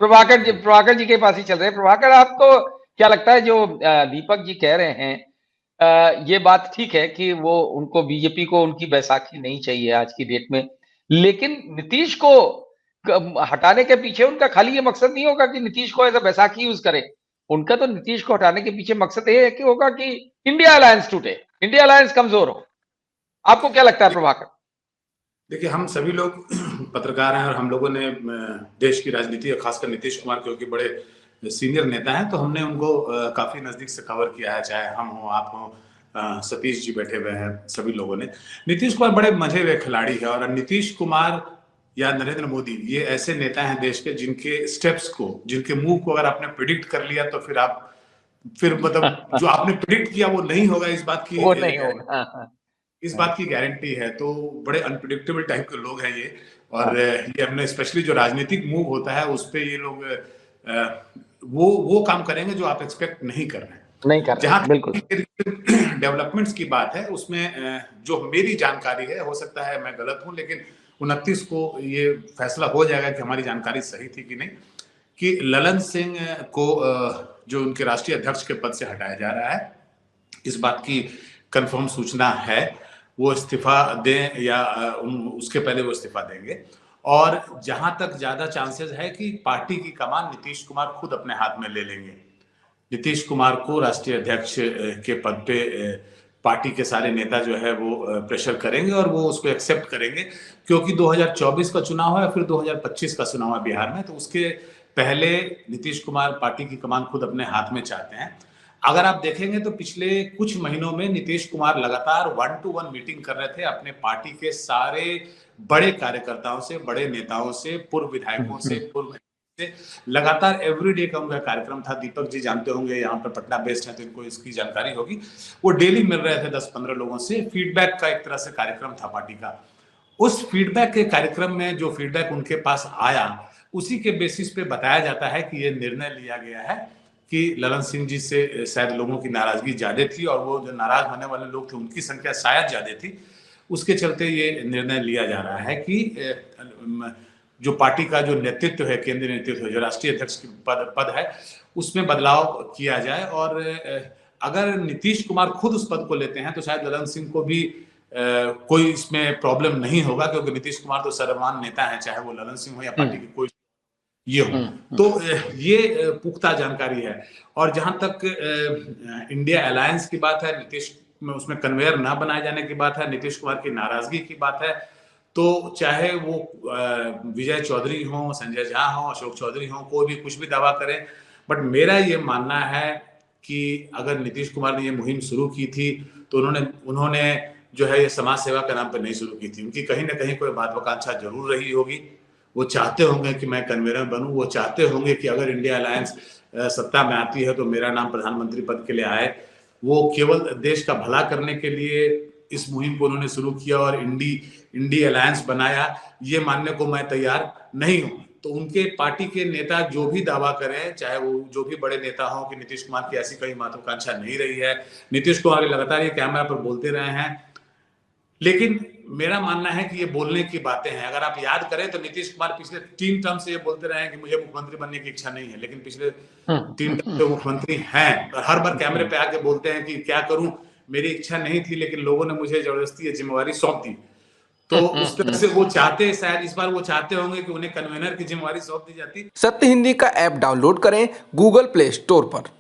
प्रभाकर जी के पास ही चल रहे हैं। प्रभाकर, आपको क्या लगता है जो दीपक जी कह रहे हैं, ये बात ठीक है कि वो उनको बीजेपी को उनकी बैसाखी नहीं चाहिए आज की डेट में, लेकिन नीतीश को हटाने के पीछे उनका खाली ये मकसद नहीं होगा कि नीतीश को एज अ बैसाखी यूज करे। उनका तो नीतीश को हटाने के पीछे मकसद ये है कि होगा कि इंडिया अलायंस टूटे, इंडिया अलायंस कमजोर हो। आपको क्या लगता है प्रभाकर? देखिए, हम सभी लोग पत्रकार हैं और हम लोगों ने देश की राजनीति और खासकर नीतीश कुमार क्योंकि बड़े सीनियर नेता हैं तो हमने उनको काफी नजदीक से कवर किया है, चाहे हम हो आप हो, सतीश जी बैठे हुए हैं, सभी लोगों ने। नीतीश कुमार बड़े मजे हुए खिलाड़ी है और नीतीश कुमार या नरेंद्र मोदी ये ऐसे नेता हैं देश के जिनके स्टेप्स को, जिनके मूव को अगर आपने प्रिडिक्ट कर लिया तो फिर मतलब जो आपने प्रिडिक्ट किया वो नहीं होगा, इस बात की वो नहीं होगा। इस बात की गारंटी है। तो बड़े अनप्रिडिक्टेबल टाइप के लोग हैं ये, और ये हमने स्पेशली जो राजनीतिक मूव होता है उस पे ये लोग वो काम करेंगे जो आप एक्सपेक्ट नहीं कर रहे हैं। नहीं कर रहे हैं, बिल्कुल। डेवलपमेंट्स की बात है उसमें जो मेरी जानकारी है, हो सकता है मैं गलत हूं, लेकिन 29 को ये फैसला हो जाएगा कि हमारी जानकारी सही थी कि नहीं, कि ललन सिंह को जो उनके राष्ट्रीय अध्यक्ष के पद से हटाया जा रहा है, इस बात की कंफर्म सूचना है। वो इस्तीफा दें या उसके पहले वो इस्तीफा देंगे, और जहां तक ज्यादा चांसेस है कि पार्टी की कमान नीतीश कुमार खुद अपने हाथ में ले लेंगे। नीतीश कुमार को राष्ट्रीय अध्यक्ष के पद पे पार्टी के सारे नेता जो है वो प्रेशर करेंगे और वो उसको एक्सेप्ट करेंगे, क्योंकि 2024 का चुनाव है, फिर 2025 का चुनाव है बिहार में, तो उसके पहले नीतीश कुमार पार्टी की कमान खुद अपने हाथ में चाहते हैं। अगर आप देखेंगे तो पिछले कुछ महीनों में नीतीश कुमार लगातार 1-to-1 मीटिंग कर रहे थे अपने पार्टी के सारे बड़े कार्यकर्ताओं से, बड़े नेताओं से, पूर्व विधायकों से, पूर्व से लगातार एवरीडे का उनका कार्यक्रम था। दीपक जी जानते होंगे, यहाँ पर पटना बेस्ड है तो इनको इसकी जानकारी होगी। वो डेली मिल रहे थे 10-15 लोगों से, फीडबैक का एक तरह से कार्यक्रम था पार्टी का। उस फीडबैक के कार्यक्रम में जो फीडबैक उनके पास आया, उसी के बेसिस पे बताया जाता है कि ये निर्णय लिया गया है कि ललन सिंह जी से शायद लोगों की नाराजगी ज्यादा थी और वो जो नाराज होने वाले लोग थे उनकी संख्या शायद ज्यादा थी। उसके चलते ये निर्णय लिया जा रहा है कि जो पार्टी का जो नेतृत्व है, केंद्रीय नेतृत्व है, जो राष्ट्रीय अध्यक्ष की पद है, उसमें बदलाव किया जाए। और अगर नीतीश कुमार खुद उस पद को लेते हैं तो शायद ललन सिंह को भी कोई इसमें प्रॉब्लम नहीं होगा, क्योंकि नीतीश कुमार तो सर्वमान्य नेता है, चाहे वो ललन सिंह हो या पार्टी की कोई ये हो। तो ये पुख्ता जानकारी है। और जहां तक इंडिया अलायंस की बात है, नीतीश में उसमें कन्वेयर ना बनाए जाने की बात है, नीतीश कुमार की नाराजगी की बात है, तो चाहे वो विजय चौधरी हो, संजय झा हो, अशोक चौधरी हो, कोई भी कुछ भी दावा करे, बट मेरा ये मानना है कि अगर नीतीश कुमार ने ये मुहिम शुरू की थी तो उन्होंने जो है ये समाज सेवा के नाम पर नहीं शुरू की थी। उनकी कहीं ना कहीं कोई महत्वाकांक्षा जरूर रही होगी। वो चाहते होंगे कि मैं कन्वेयर बनूं, वो चाहते होंगे कि अगर इंडिया अलायंस सत्ता में आती है तो मेरा नाम प्रधानमंत्री पद के लिए आए। वो केवल देश का भला करने के लिए इस मुहिम को उन्होंने शुरू किया और इंडी अलायंस बनाया, ये मानने को मैं तैयार नहीं हूं। तो उनके पार्टी के नेता जो भी दावा करें, चाहे वो जो भी बड़े नेता हों, कि नीतीश कुमार की ऐसी कोई महत्वाकांक्षा नहीं रही है, नीतीश कुमार लगातार ये कैमरा पर बोलते रहे हैं, लेकिन मेरा मानना है कि ये बोलने की बातें हैं। अगर आप याद करें तो नीतीश कुमार पिछले 3 टर्म से ये बोलते रहे हैं कि मुझे मुख्यमंत्री बनने की इच्छा नहीं है, लेकिन पिछले 3 टर्म से मुख्यमंत्री हैं और हर बार कैमरे पे आके बोलते हैं कि क्या करूं, मेरी इच्छा नहीं थी लेकिन लोगों ने मुझे जबरदस्ती ये जिम्मेवारी सौंप दी। तो उस तरह से वो चाहते, शायद इस बार वो चाहते होंगे कि उन्हें कन्वेनर की जिम्मेवारी सौंप दी जाती। सत्य हिंदी का ऐप डाउनलोड करें गूगल प्ले स्टोर पर।